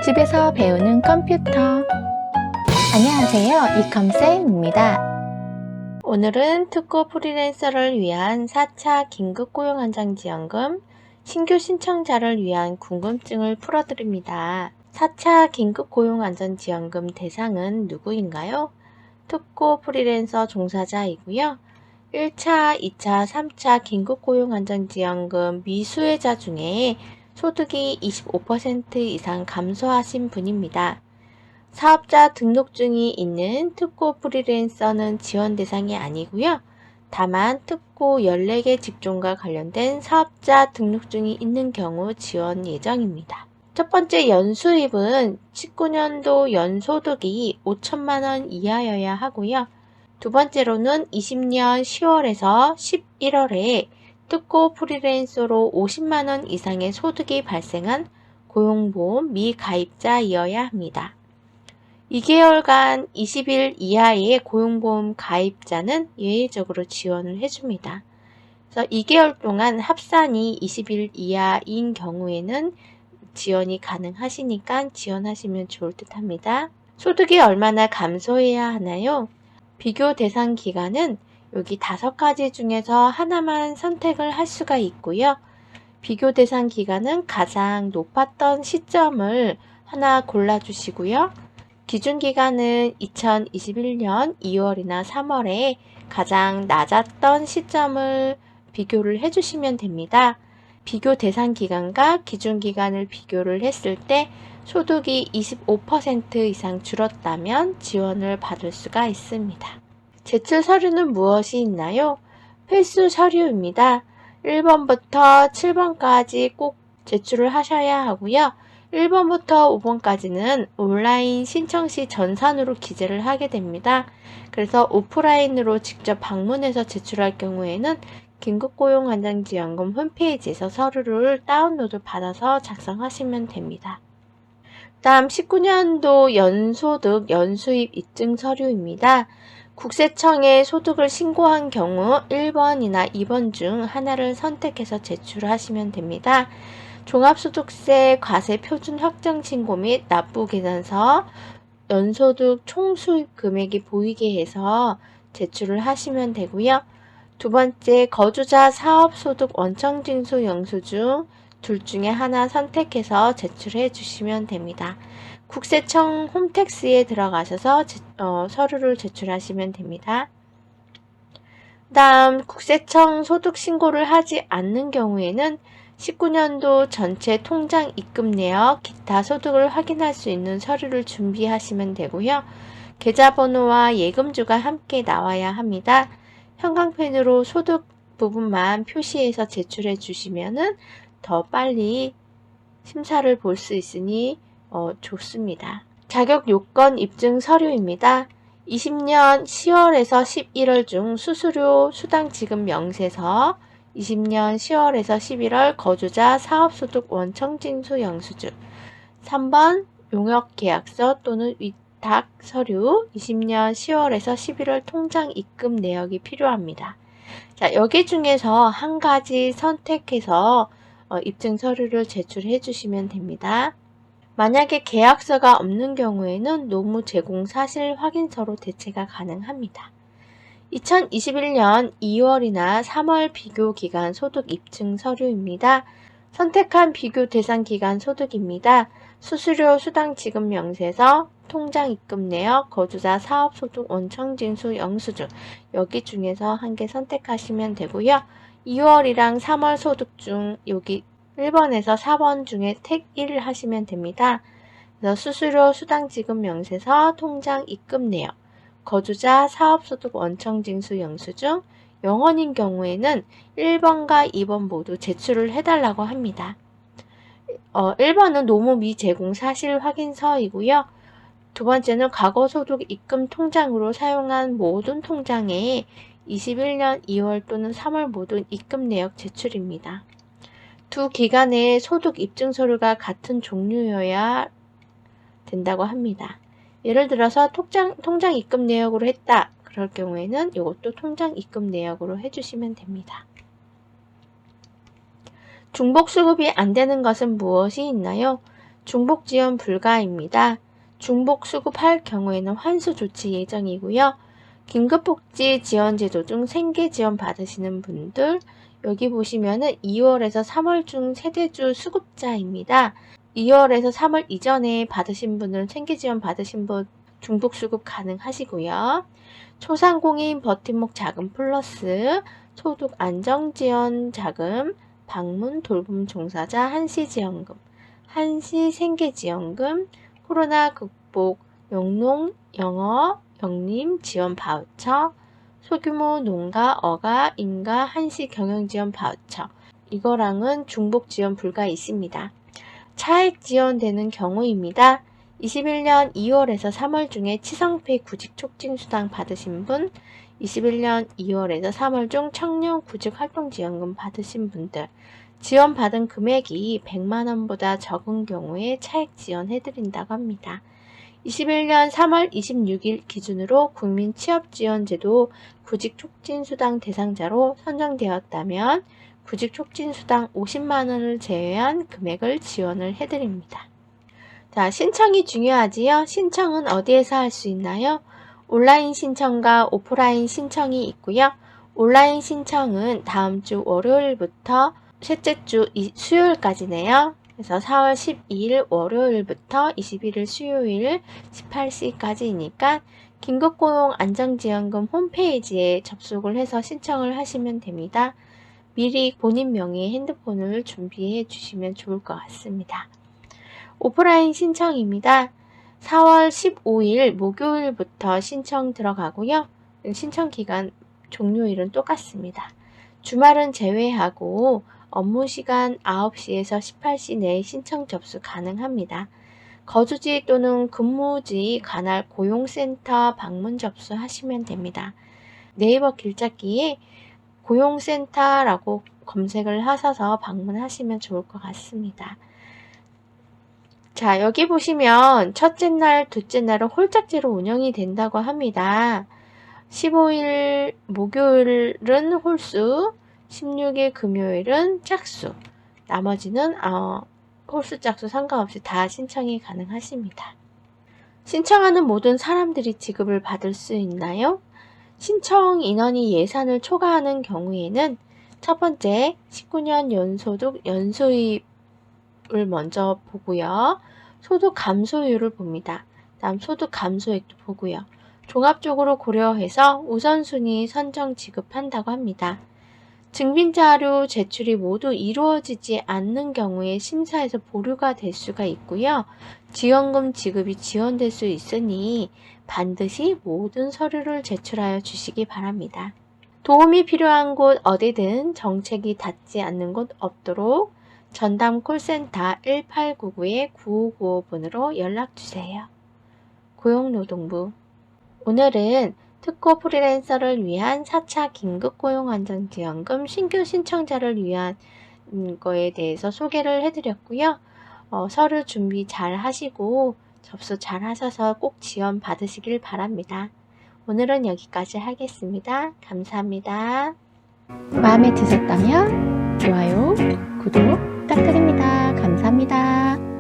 집에서 배우는 컴퓨터. 안녕하세요, 이컴쌤입니다. 오늘은 특고 프리랜서를 위한 4차 긴급고용안정지원금 신규 신청자를 위한 궁금증을 풀어드립니다. 4차 긴급고용안정지원금 대상은 누구인가요? 특고 프리랜서 종사자이고요. 1차, 2차, 3차 긴급고용안정지원금 미수혜자 중에 소득이 25% 이상 감소하신 분입니다. 사업자 등록증이 있는 특고 프리랜서는 지원 대상이 아니고요. 다만 특고 14개 직종과 관련된 사업자 등록증이 있는 경우 지원 예정입니다. 첫 번째 연수입은 19년도 연소득이 5천만원 이하여야 하고요. 두 번째로는 20년 10월에서 11월에 특고 프리랜서로 50만원 이상의 소득이 발생한 고용보험 미가입자이어야 합니다. 2개월간 20일 이하의 고용보험 가입자는 예외적으로 지원을 해줍니다. 그래서 2개월 동안 합산이 20일 이하인 경우에는 지원이 가능하시니까 지원하시면 좋을 듯 합니다. 소득이 얼마나 감소해야 하나요? 비교 대상 기간은 여기 5가지 중에서 하나만 선택을 할 수가 있고요. 비교 대상 기간은 가장 높았던 시점을 하나 골라주시고요. 기준 기간은 2021년 2월이나 3월에 가장 낮았던 시점을 비교를 해주시면 됩니다. 비교 대상 기간과 기준 기간을 비교를 했을 때 소득이 25% 이상 줄었다면 지원을 받을 수가 있습니다. 제출 서류는 무엇이 있나요? 필수 서류입니다. 1번부터 7번까지 꼭 제출을 하셔야 하고요. 1번부터 5번까지는 온라인 신청 시 전산으로 기재를 하게 됩니다. 그래서 오프라인으로 직접 방문해서 제출할 경우에는 긴급고용안정지원금 홈페이지에서 서류를 다운로드 받아서 작성하시면 됩니다. 다음 19년도 연소득, 연수입 입증 서류입니다. 국세청에 소득을 신고한 경우 1번이나 2번 중 하나를 선택해서 제출하시면 됩니다. 종합소득세 과세 표준 확정 신고 및 납부계산서, 연소득 총수입 금액이 보이게 해서 제출을 하시면 되고요. 두 번째, 거주자 사업소득 원청징수 영수증 둘 중에 하나 선택해서 제출해 주시면 됩니다. 국세청 홈택스에 들어가셔서 서류를 제출하시면 됩니다. 다음 국세청 소득 신고를 하지 않는 경우에는 19년도 전체 통장 입금 내역, 기타 소득을 확인할 수 있는 서류를 준비하시면 되고요. 계좌번호와 예금주가 함께 나와야 합니다. 형광펜으로 소득 부분만 표시해서 제출해 주시면 더 빨리 심사를 볼 수 있으니 좋습니다. 자격 요건 입증 서류입니다. 20년 10월에서 11월 중 수수료 수당 지급 명세서, 20년 10월에서 11월 거주자 사업소득 원청징수 영수증, 3번 용역계약서 또는 위탁 서류, 20년 10월에서 11월 통장 입금 내역이 필요합니다. 자, 여기 중에서 한 가지 선택해서 입증 서류를 제출해 주시면 됩니다. 만약에 계약서가 없는 경우에는 노무 제공 사실 확인서로 대체가 가능합니다. 2021년 2월이나 3월 비교 기간 소득 입증 서류입니다. 선택한 비교 대상 기간 소득입니다. 수수료 수당 지급 명세서, 통장 입금 내역, 거주자 사업소득 원청징수 영수증 여기 중에서 한 개 선택하시면 되고요. 2월이랑 3월 소득 중 여기 1번에서 4번 중에 택 1을 하시면 됩니다. 그래서 수수료 수당 지급 명세서, 통장 입금 내역, 거주자 사업소득 원청징수 영수증, 영원인 경우에는 1번과 2번 모두 제출을 해달라고 합니다. 1번은 노무 미제공 사실 확인서이고요. 두 번째는 과거소득 입금 통장으로 사용한 모든 통장에 21년 2월 또는 3월 모든 입금 내역 제출입니다. 두 기간의 소득 입증 서류가 같은 종류여야 된다고 합니다. 예를 들어서 통장 입금 내역으로 했다. 그럴 경우에는 이것도 통장 입금 내역으로 해주시면 됩니다. 중복 수급이 안 되는 것은 무엇이 있나요? 중복 지원 불가입니다. 중복 수급할 경우에는 환수 조치 예정이고요. 긴급복지 지원제도 중 생계 지원 받으시는 분들, 여기 보시면은 2월에서 3월 중 세대주 수급자입니다. 2월에서 3월 이전에 받으신 분들은 생계 지원 받으신 분 중복 수급 가능하시고요. 소상공인 버팀목 자금 플러스 소득 안정지원 자금, 방문 돌봄 종사자 한시지원금, 한시생계지원금, 코로나 극복 영농, 영어, 영림 지원 바우처, 소규모 농가, 어가, 인가, 한시 경영지원 바우처, 이거랑은 중복 지원 불가 있습니다. 차액 지원되는 경우입니다. 21년 2월에서 3월 중에 치성페이 구직 촉진 수당 받으신 분, 21년 2월에서 3월 중 청년 구직 활동 지원금 받으신 분들, 지원받은 금액이 100만원보다 적은 경우에 차액 지원해드린다고 합니다. 21년 3월 26일 기준으로 국민취업지원제도 구직촉진수당 대상자로 선정되었다면 구직촉진수당 50만원을 제외한 금액을 지원을 해드립니다. 자, 신청이 중요하지요? 신청은 어디에서 할 수 있나요? 온라인 신청과 오프라인 신청이 있고요. 온라인 신청은 다음 주 월요일부터 셋째 주 수요일까지네요. 그래서 4월 12일 월요일부터 21일 수요일 18시까지니까 긴급고용 안정지원금 홈페이지에 접속을 해서 신청을 하시면 됩니다. 미리 본인 명의의 핸드폰을 준비해 주시면 좋을 것 같습니다. 오프라인 신청입니다. 4월 15일 목요일부터 신청 들어가고요. 신청 기간 종료일은 똑같습니다. 주말은 제외하고 업무 시간 9시에서 18시 내에 신청 접수 가능합니다. 거주지 또는 근무지 관할 고용센터 방문 접수하시면 됩니다. 네이버 길찾기에 고용센터라고 검색을 하셔서 방문하시면 좋을 것 같습니다. 자, 여기 보시면 첫째 날, 둘째 날은 홀짝제로 운영이 된다고 합니다. 15일 목요일은 홀수, 16일 금요일은 짝수, 나머지는 홀수 짝수 상관없이 다 신청이 가능하십니다. 신청하는 모든 사람들이 지급을 받을 수 있나요? 신청 인원이 예산을 초과하는 경우에는 첫 번째 19년 연소득 연수입을 먼저 보고요. 소득 감소율을 봅니다. 다음 소득 감소액도 보고요. 종합적으로 고려해서 우선순위 선정 지급한다고 합니다. 증빙자료 제출이 모두 이루어지지 않는 경우에 심사에서 보류가 될 수가 있고요. 지원금 지급이 지연될 수 있으니 반드시 모든 서류를 제출하여 주시기 바랍니다. 도움이 필요한 곳 어디든 정책이 닿지 않는 곳 없도록 전담 콜센터 1899-9595번으로 연락주세요. 고용노동부. 오늘은 특고 프리랜서를 위한 4차 긴급고용안정지원금 신규 신청자를 위한 거에 대해서 소개를 해드렸고요. 서류 준비 잘 하시고 접수 잘 하셔서 꼭 지원 받으시길 바랍니다. 오늘은 여기까지 하겠습니다. 감사합니다. 마음에 드셨다면 좋아요, 구독 부탁드립니다. 감사합니다.